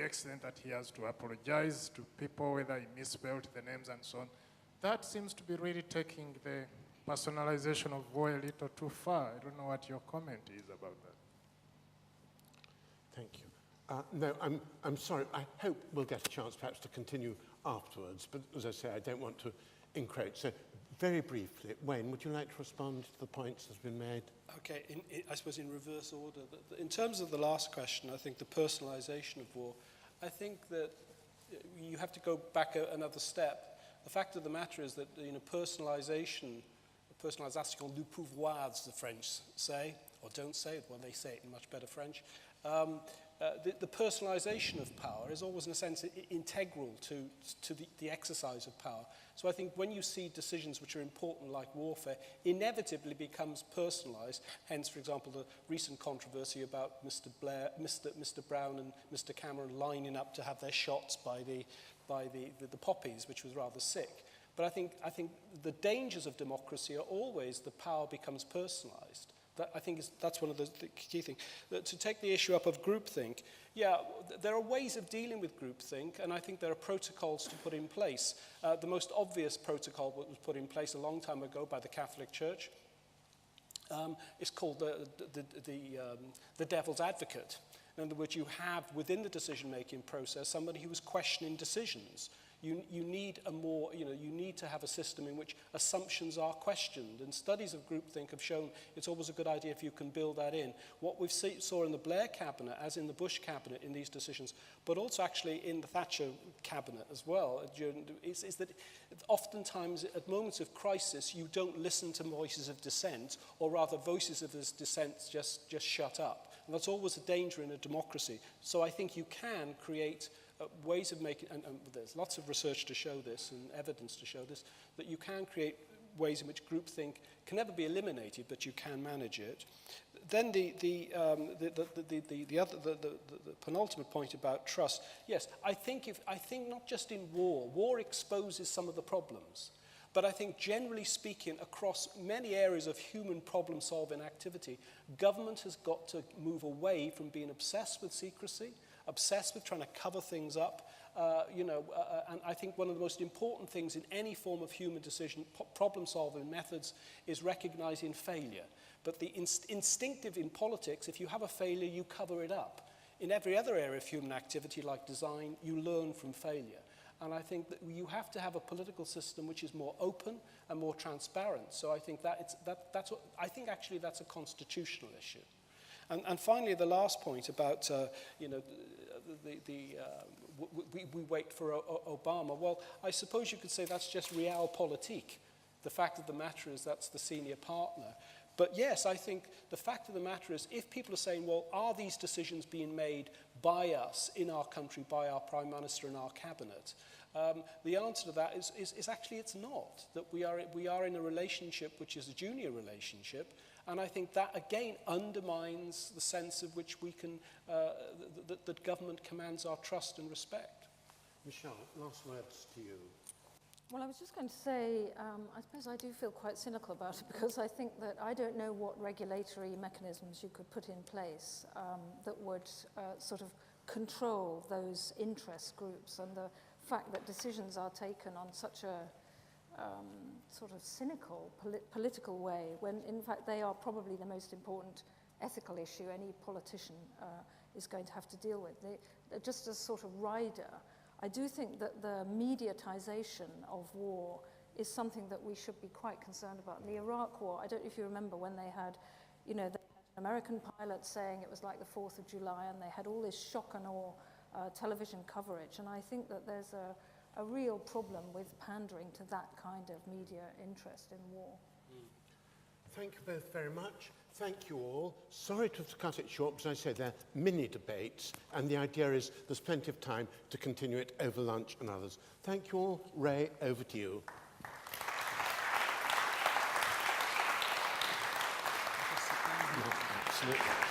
the extent that he has to apologize to people, whether he misspelled the names and so on. That seems to be really taking the personalization of war a little too far. I don't know what your comment is about that. Thank you. No, I'm sorry. I hope we'll get a chance perhaps to continue afterwards, but as I say, I don't want to encroach. So very briefly, Wayne, would you like to respond to the points that have been made? Okay, I suppose in reverse order. In terms of the last question, I think the personalization of war, I think that you have to go back another step. The fact of the matter is that, you know, personalisation du pouvoir, as the French say, or don't say it, well, they say it in much better French. The personalisation of power is always, in a sense, integral to the exercise of power. So I think when you see decisions which are important, like warfare, inevitably becomes personalised. Hence, for example, the recent controversy about Mr. Brown and Mr. Cameron lining up to have their shots by the poppies, which was rather sick. But I think the dangers of democracy are always the power becomes personalised. I think that's one of the key things. To take the issue up of groupthink, yeah, there are ways of dealing with groupthink, and I think there are protocols to put in place. The most obvious protocol that was put in place a long time ago by the Catholic Church is called the devil's advocate. In other words, you have within the decision-making process somebody who is questioning decisions. You need you need to have a system in which assumptions are questioned. And studies of groupthink have shown it's always a good idea if you can build that in. What we saw in the Blair cabinet, as in the Bush cabinet in these decisions, but also actually in the Thatcher cabinet as well, is that oftentimes at moments of crisis, you don't listen to voices of dissent, or rather voices of dissent just shut up. And that's always a danger in a democracy. So I think you can create ways of making, and there's lots of research to show this and evidence to show this, that you can create ways in which groupthink can never be eliminated, but you can manage it. Then the penultimate point about trust. Yes, I think not just in war exposes some of the problems. But I think generally speaking, across many areas of human problem-solving activity, government has got to move away from being obsessed with secrecy, obsessed with trying to cover things up, and I think one of the most important things in any form of human decision, problem-solving methods, is recognizing failure. But the instinctive in politics, if you have a failure, you cover it up. In every other area of human activity, like design, you learn from failure. And I think that you have to have a political system which is more open and more transparent. So I think actually that's a constitutional issue. And finally, the last point about, we wait for Obama. Well, I suppose you could say that's just realpolitik. The fact of the matter is that's the senior partner. But yes, I think the fact of the matter is if people are saying, well, are these decisions being made by us in our country, by our Prime Minister and our Cabinet? The answer to that is actually it's not. That we are in a relationship which is a junior relationship. And I think that, again, undermines the sense of which we can, that government commands our trust and respect. Michele, last words to you. Well, I was just going to say, I suppose I do feel quite cynical about it because I think that I don't know what regulatory mechanisms you could put in place that would sort of control those interest groups, and the fact that decisions are taken on such a sort of cynical political way, when in fact they are probably the most important ethical issue any politician is going to have to deal with. Just as sort of rider, I do think that the mediatization of war is something that we should be quite concerned about. In the Iraq War, I don't know if you remember when they had, they had an American pilot saying it was like the 4th of July, and they had all this shock and awe television coverage. And I think that there's a real problem with pandering to that kind of media interest in war. Thank you both very much. Thank you all. Sorry to cut it short, but as I say, they're mini debates, and the idea is there's plenty of time to continue it over lunch and others. Thank you all. Ray, over to you. Absolutely.